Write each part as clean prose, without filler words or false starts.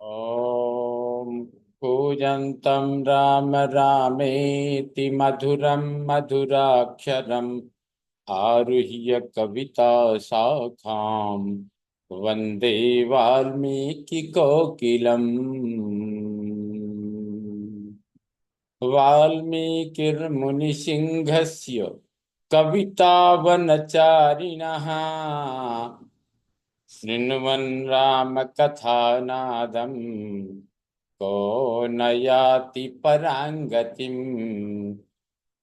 ॐ कूजन्तं राम रामेति मधुरं मधुराक्षरम् आरुह्य कविता शाखां वन्दे वाल्मीकिकोकिलम्। वाल्मीकिर्मुनिसिंहस्य कवितावनचारिणः शृण्वन् रामकथानादम् को न याति पराङ्गतिम्।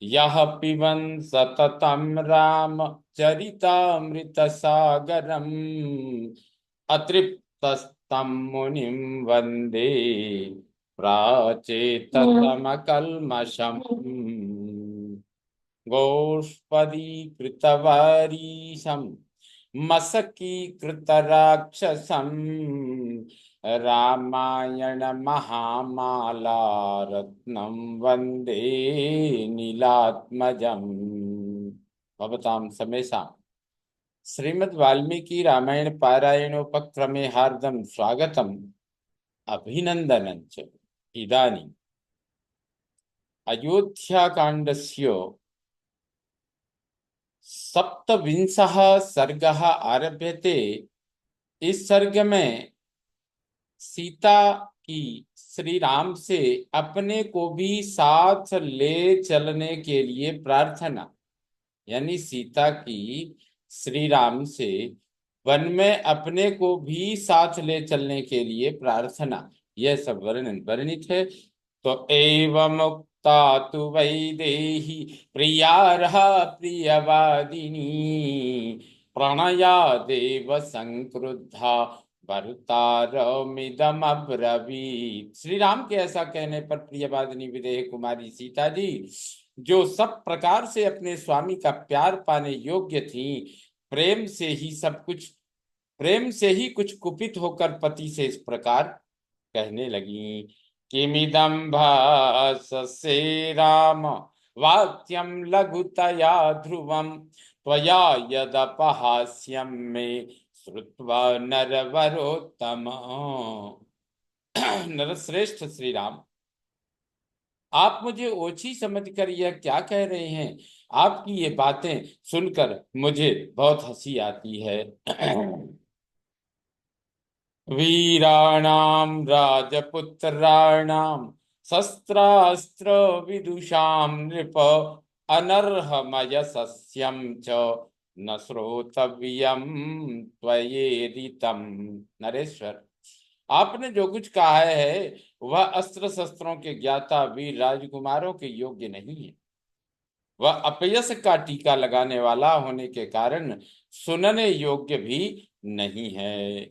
यः पिबन् सततं रामचरितामृतसागरम् अतृप्तस्तं मुनिं वन्दे प्राचेतसमकल्मषम्। गोष्पदीकृतवारीशं मशकीकृतराक्षसं रामायण महामाला रत्नं वन्दे नीलात्मजम्। भवतां समेषां श्रीमद् वाल्मीकि रामायण पारायणोपक्रमे हार्दं स्वागतम् अभिनन्दनं च। इदानीम् अयोध्याकाण्डस्य सप्तविंशः सर्गः आरभ्यते। इस सर्ग में सीता की श्री राम से अपने को भी साथ ले चलने के लिए प्रार्थना, यानी सीता की श्री राम से वन में अपने को भी साथ ले चलने के लिए प्रार्थना, यह सब वर्णित है। तो एवं मुक्ता तु वैदेही प्रियार्हा प्रियवादिनी प्रणया देव संक्रुद्धा भर्तारमिदम अब्रवीत। श्री राम के ऐसा कहने पर प्रियवादिनी विदेह कुमारी सीता जी, जो सब प्रकार से अपने स्वामी का प्यार पाने योग्य थी, प्रेम से ही कुछ कुपित होकर पति से इस प्रकार कहने लगी। किमिदं भाससे राम वाक्यं लघुतया ध्रुवं त्वया यदपहास्यं मे श्रुत्वा नरवरोत्तम। नरश्रेष्ठ श्री राम, आप मुझे ओछी समझकर यह क्या कह रहे हैं? आपकी ये बातें सुनकर मुझे बहुत हंसी आती है। वीराणाम राजपुत्राणाम शस्त्रास्त्र विदुषाम नृप अनर्हमय सस्यम च न श्रोतव्यम त्वयेदितम। नरेश्वर, आपने जो कुछ कहा है वह अस्त्र शस्त्रों के ज्ञाता वीर राजकुमारों के योग्य नहीं है। वह अपयश का टीका लगाने वाला होने के कारण सुनने योग्य भी नहीं है।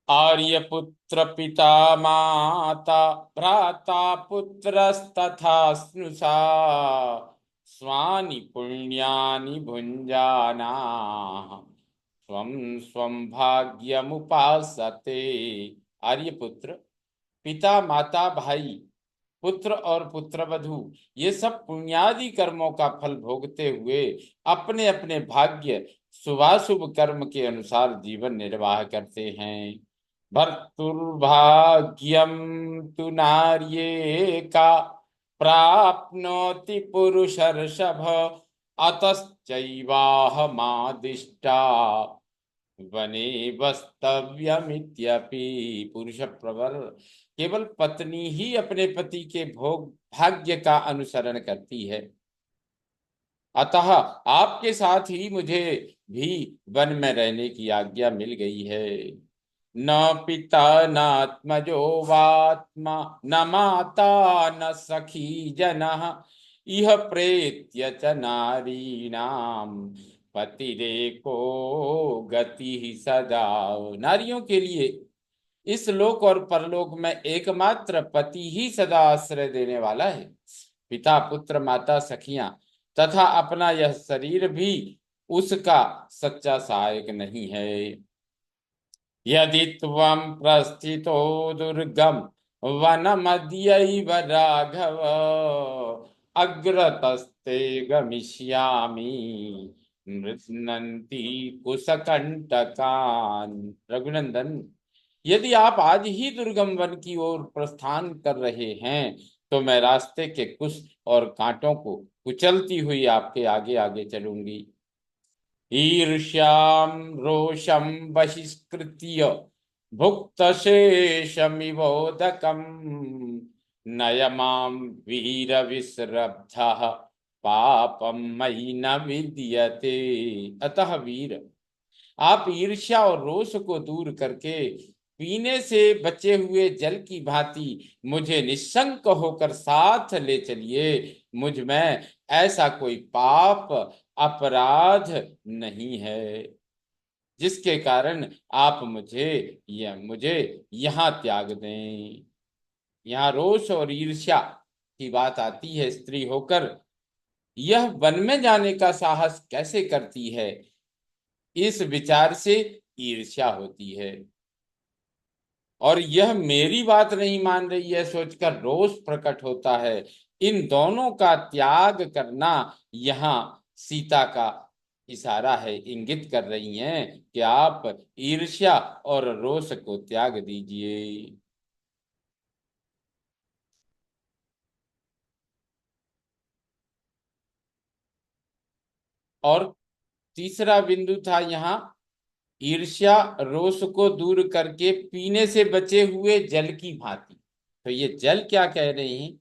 आर्यपुत्र पिता माता भ्राता पुत्रस्तथा स्नुषा स्वानि पुण्यानि भुञ्जाना स्वं स्वं भाग्यमुपासते। आर्यपुत्र, पिता माता भाई पुत्र और पुत्रवधू, ये सब पुण्यादि कर्मों का फल भोगते हुए अपने अपने भाग्य शुभाशुभ कर्म के अनुसार जीवन निर्वाह करते हैं। भर्तुर्भाग्यम तु नार्ये का प्राप्नोति पुरुषर्षभ अतश्चैवाहमादिष्टा वने वस्तव्यमित्यपि। पुरुष प्रवर, केवल पत्नी ही अपने पति के भोग भाग्य का अनुसरण करती है, अतः आपके साथ ही मुझे भी वन में रहने की आज्ञा मिल गई है। न पिता नात्मजो वात्मा न माता न सखी जनः इह प्रेत्य च नारीणाम पतिरेको गति ही सदा। नारियों के लिए इस लोक और परलोक में एकमात्र पति ही सदा आश्रय देने वाला है। पिता पुत्र माता सखियां तथा अपना यह शरीर भी उसका सच्चा सहायक नहीं है। यदि त्वं प्रस्थितो दुर्गम वनमद्यैव राघव अग्रतस्ते गमिष्यामि नृत्यन्ति कुसकंटकान। रघुनंदन, यदि आप आज ही दुर्गम वन की ओर प्रस्थान कर रहे हैं तो मैं रास्ते के कुश और कांटों को कुचलती हुई आपके आगे आगे चलूंगी। ईर्ष्याम रोषम बहिष्कृत्य भुक्त शेषमिवोदकम नयमाम वीर विस्रब्ध पापम मयि न विद्यते। अतः वीर, आप ईर्ष्या और रोष को दूर करके पीने से बचे हुए जल की भांति मुझे निशंक होकर साथ ले चलिए। मुझ में ऐसा कोई पाप अपराध नहीं है जिसके कारण आप मुझे यहाँ त्याग दें। यहाँ रोष और ईर्ष्या की बात आती है। स्त्री होकर यह वन में जाने का साहस कैसे करती है, इस विचार से ईर्ष्या होती है। और यह मेरी बात नहीं मान रही है सोचकर रोष प्रकट होता है। इन दोनों का त्याग करना यहाँ सीता का इशारा है, इंगित कर रही हैं कि आप ईर्ष्या और रोष को त्याग दीजिए। और तीसरा बिंदु था यहाँ, ईर्ष्या रोष को दूर करके पीने से बचे हुए जल की भांति। तो ये जल क्या कह रहे हैं?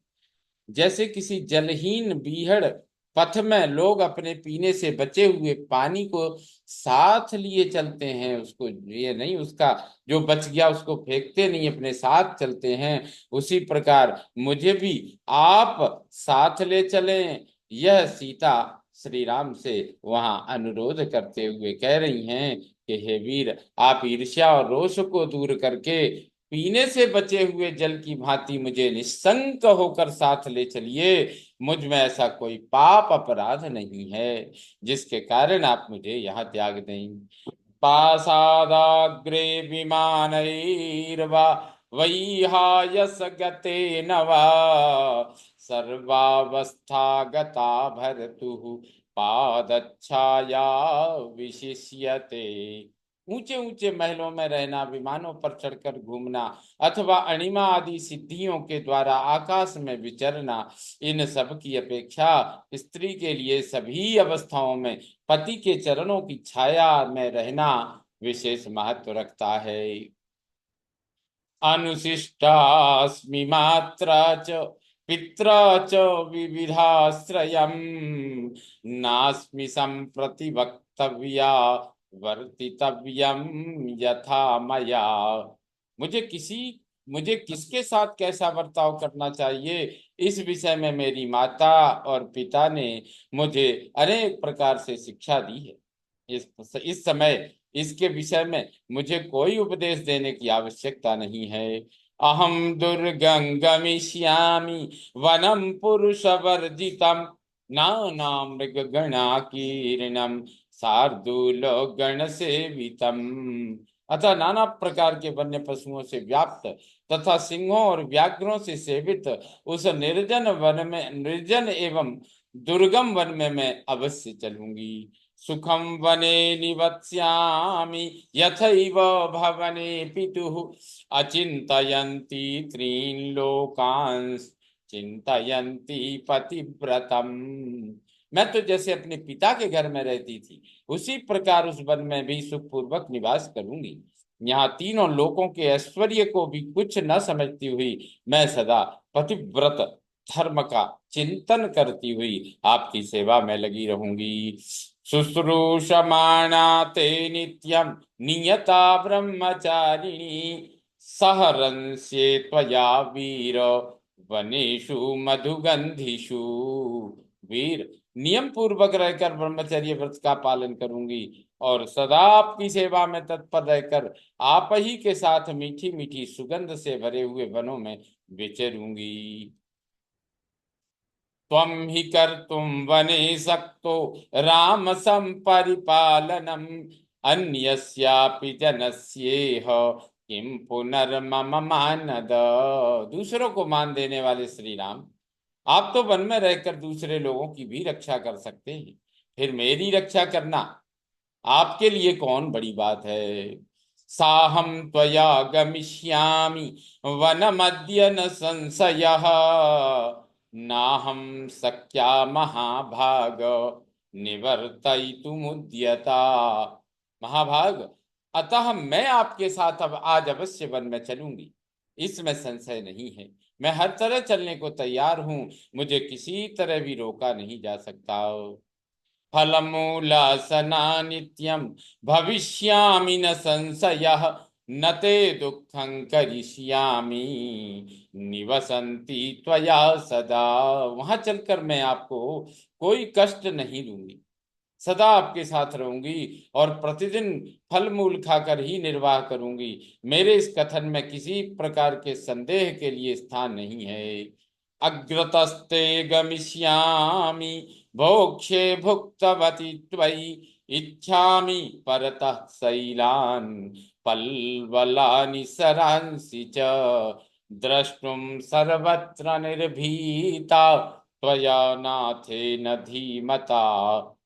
जैसे किसी जलहीन बीहड़ पथ में लोग अपने पीने से बचे हुए पानी को साथ लिए चलते हैं, उसको ये नहीं, उसका जो बच गया उसको फेंकते नहीं, अपने साथ चलते हैं। उसी प्रकार मुझे भी आप साथ ले चलें। यह सीता श्री राम से वहां अनुरोध करते हुए कह रही हैं कि हे वीर, आप ईर्ष्या और रोष को दूर करके पीने से बचे हुए जल की भांति मुझे निशंक होकर साथ ले चलिए। मुझ में ऐसा कोई पाप अपराध नहीं है जिसके कारण आप मुझे यहाँ त्याग दें। पासादाग्रे विमानैर्वा वैहायस गते नवा सर्वावस्था गता भर्तुः पादच्छाया विशिष्यते। ऊंचे ऊंचे महलों में रहना, विमानों पर चढ़कर घूमना अथवा अणिमा आदि सिद्धियों के द्वारा आकाश में विचरना, इन सब की अपेक्षा स्त्री के लिए सभी अवस्थाओं में पति के चरणों की छाया में रहना विशेष महत्व रखता है। अनुशिष्टास्मि मात्रा च पित्रा च विविधाश्रयम् नास्मि सम्प्रति वक्तव्या वर्तितव्यम यथा मया। मुझे किसी मुझे किसके साथ कैसा बर्ताव करना चाहिए, इस विषय में मेरी माता और पिता ने मुझे अनेक प्रकार से शिक्षा दी है। इस समय इसके विषय में मुझे कोई उपदेश देने की आवश्यकता नहीं है। अहम दुर्गं गमिष्यामि वनम पुरुष वर्जितम नाना मृग गणा कीर्णम शार्दूल गण सेवितम। अतः नाना प्रकार के वन्य पशुओं से व्याप्त तथा सिंहों और व्याघ्रों से सेवित उस निर्जन एवं दुर्गम वन में मैं अवश्य चलूंगी। सुखम वने निवत्स्यामि यथैव भवने पितुः अचिन्तयन्ति त्रीन् लोकांस् चिन्तयन्ति पतिव्रतम। मैं तो जैसे अपने पिता के घर में रहती थी उसी प्रकार उस वन में भी सुखपूर्वक निवास करूंगी। यहाँ तीनों लोकों के ऐश्वर्य को भी कुछ न समझती हुई मैं सदा पतिव्रत धर्म का चिंतन करती हुई आपकी सेवा में लगी रहूंगी। शुश्रूषमाणा ते नित्यं नियता ब्रह्मचारिणी सहरंस्ये त्वया वीर वनेषु मधुगंधिषु। वीर, नियम पूर्वक रहकर ब्रह्मचर्य व्रत का पालन करूंगी और सदा आपकी सेवा में तत्पर रहकर आप ही के साथ मीठी मीठी सुगंध से भरे हुए वनों में विचरूंगी। त्वं हि कर्तुं वने सक्तो राम संपरिपालनम् अन्यस्यापि जनस्येह किम पुनर्मम मानद। दूसरों को मान देने वाले श्री राम, आप तो वन में रहकर दूसरे लोगों की भी रक्षा कर सकते हैं, फिर मेरी रक्षा करना आपके लिए कौन बड़ी बात है। साहम त्वया गमिष्यामि वनमद्य न संशयः, नाहं शक्या महाभाग निवर्तयितुमुद्यता। महाभाग, अतः मैं आपके साथ अब आज अवश्य वन में चलूंगी, इसमें संशय नहीं है। मैं हर तरह चलने को तैयार हूं, मुझे किसी तरह भी रोका नहीं जा सकता। फलमूलासना नित्यं भविष्यामि न संशयः, न ते दुःखं करिष्यामि निवसन्ति त्वया सदा। वहां चलकर मैं आपको कोई कष्ट नहीं दूंगी, सदा आपके साथ रहूंगी और प्रतिदिन फल मूल खाकर ही निर्वाह करूंगी। मेरे इस कथन में किसी प्रकार के संदेह के लिए स्थान नहीं है। अग्रतस्ते गमिष्यामि भोक्ष्ये भुक्तवती त्वयि, इच्छामि परतः शैलान् पल्वलानि सरांसि च, द्रष्टुम सर्वत्र निर्भीता त्वया नाथेन धीमता।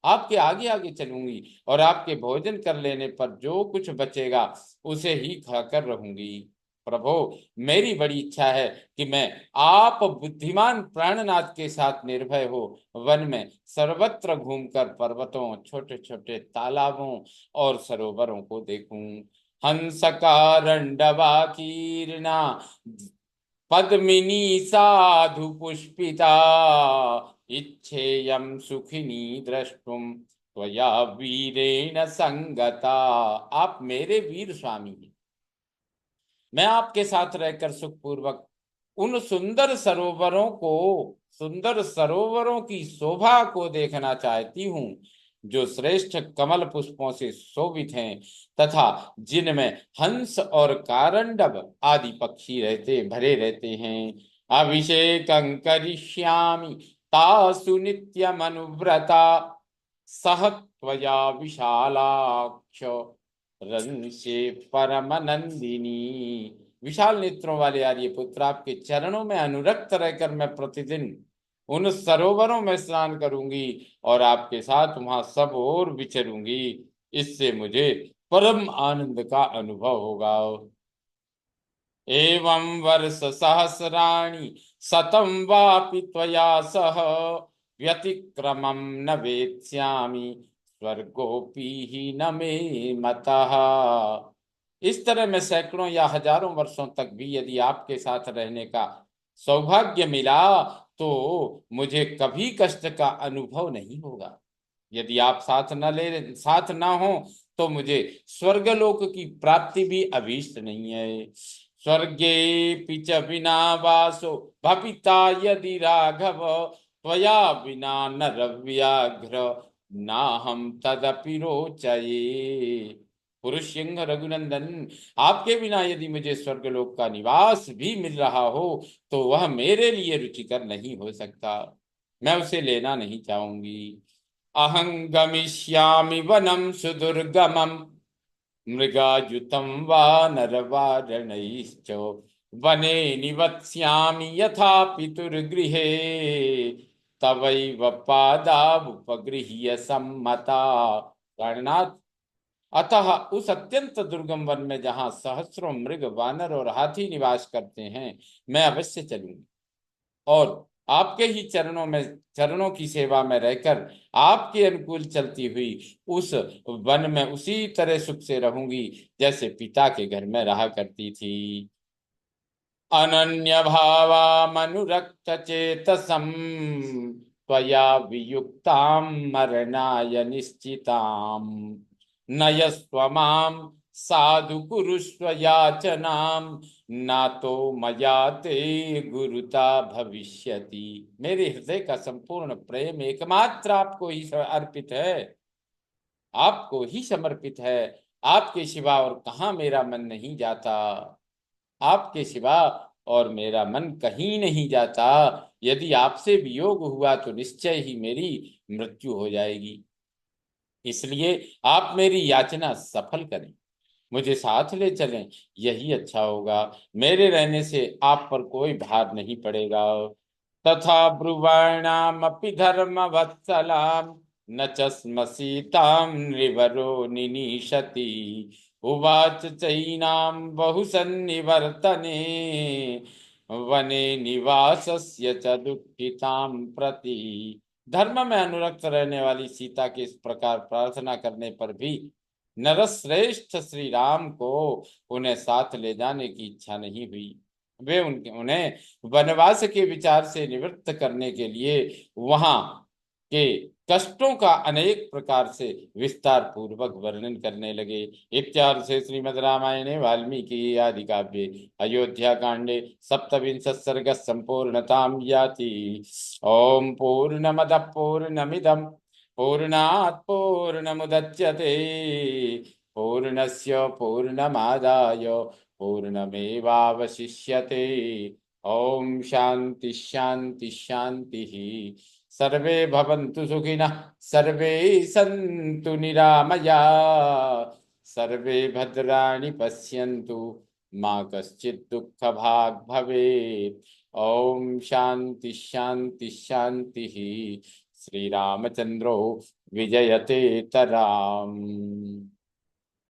आपके आगे आगे चलूंगी और आपके भोजन कर लेने पर जो कुछ बचेगा उसे ही खाकर रहूंगी। प्रभो, मेरी बड़ी इच्छा है कि मैं आप बुद्धिमान प्राणनाथ के साथ निर्भय हो वन में सर्वत्र घूमकर पर्वतों, छोटे छोटे तालाबों और सरोवरों को देखूं। हंस कारंडवा कीर्णा पद्मिनी साधु पुष्पिता, इच्छेयम सुखिनी द्रष्टुम त्वया वीरेण संगता। आप मेरे वीर स्वामी हैं, मैं आपके साथ रहकर सुखपूर्वक उन सुंदर सरोवरों की शोभा को देखना चाहती हूँ जो श्रेष्ठ कमल पुष्पों से शोभित हैं तथा जिनमें हंस और कारंडव आदि पक्षी भरे रहते हैं। अभिषेकं करिष्यामि तासु नित्यमनुव्रता, सह त्वया विशालाक्ष रंशे परम नंदिनी। विशाल नेत्रों वाले आर्यपुत्र, आपके चरणों में अनुरक्त रहकर मैं प्रतिदिन उन सरोवरों में स्नान करूंगी और आपके साथ वहां सब ओर विचरूंगी। इससे मुझे परम आनंद का अनुभव होगा। एवं वर्ष सहस्राणि शतं वापि त्वया सह, व्यतिक्रमं न वेत्स्यामि स्वर्गोपि ही न मे मतः। इस तरह मैं सैकड़ों या हजारों वर्षों तक भी यदि आपके साथ रहने का सौभाग्य मिला तो मुझे कभी कष्ट का अनुभव नहीं होगा। यदि आप साथ ना हो तो मुझे स्वर्गलोक की प्राप्ति भी अभीष्ट नहीं है। स्वर्गे पिच बिना वासो भपिता यदि राघव, त्वया बिना नर व्याघ्र ना हम तदपि रोचये। पुरुष सिंह रघुनंदन, आपके बिना यदि मुझे स्वर्गलोक का निवास भी मिल रहा हो तो वह मेरे लिए रुचिकर नहीं हो सकता, मैं उसे लेना नहीं चाहूंगी। अहं गमिष्यामि वनं सुदुर्गमं, मृगायुतं वा नरवारणैश्च, वने निवत्स्यामि यथा पितुर्गृहे, तवैव पादावुपगृह्य सम्मता। प्राणनाथ, अतः उस अत्यंत दुर्गम वन में जहां सहस्रों मृग, वानर और हाथी निवास करते हैं मैं अवश्य चलूंगी और आपके ही चरणों की सेवा में रहकर आपके अनुकूल चलती हुई उस वन में उसी तरह सुख से रहूंगी जैसे पिता के घर में रहा करती थी। अनन्य भावा मनुरक्त चेतसम, त्वया वियुक्तां मरणाय निश्चितां, नयस्व मां साधु कुरुष्व याचनां, ना तो मया ते गुरुता भविष्यति। मेरे हृदय का संपूर्ण प्रेम एकमात्र आपको ही अर्पित है, आपको ही समर्पित है। आपके सिवा और कहाँ मेरा मन नहीं जाता, आपके सिवा और मेरा मन कहीं नहीं जाता। यदि आपसे वियोग हुआ तो निश्चय ही मेरी मृत्यु हो जाएगी, इसलिए आप मेरी याचना सफल करें, मुझे साथ ले चलें, यही अच्छा होगा। मेरे रहने से आप पर कोई भार नहीं पड़ेगा। तथा ब्रुवाणामपि धर्म वत्सलाम न च स्म सीतां नृवरो निनीशति उवाच चैनां बहुसन्निवर्तने वने निवासस्य च दुःखितां प्रति। धर्म में अनुरक्त रहने वाली सीता के इस प्रकार प्रार्थना करने पर भी नरश्रेष्ठ श्री राम को उन्हें साथ ले जाने की इच्छा नहीं हुई। वे उन्हें वनवास के विचार से निवृत्त करने के लिए वहां के कष्टों का अनेक प्रकार से विस्तार पूर्वक वर्णन करने लगे। इत्यादि से श्रीमद् रामायणे वाल्मीकि आदि काव्ये अयोध्या कांडे सप्तविंश सर्ग संपूर्णतां याति। ओम पूर्णमद पूर्णमिदं पूर्णात् पूर्णमुदच्यते पूर्णस्य पूर्णमादाय पूर्णमेवावशिष्यते। ओम शांति शांति शांति। सर्वे भवन्तु सुखिनः सर्वे सन्तु निरामया सर्वे भद्राणि पश्यन्तु मा कश्चित् दुःखभाग् भवेत्। ओम शांति शांति शांति। श्री रामचंद्रो विजयते तराम।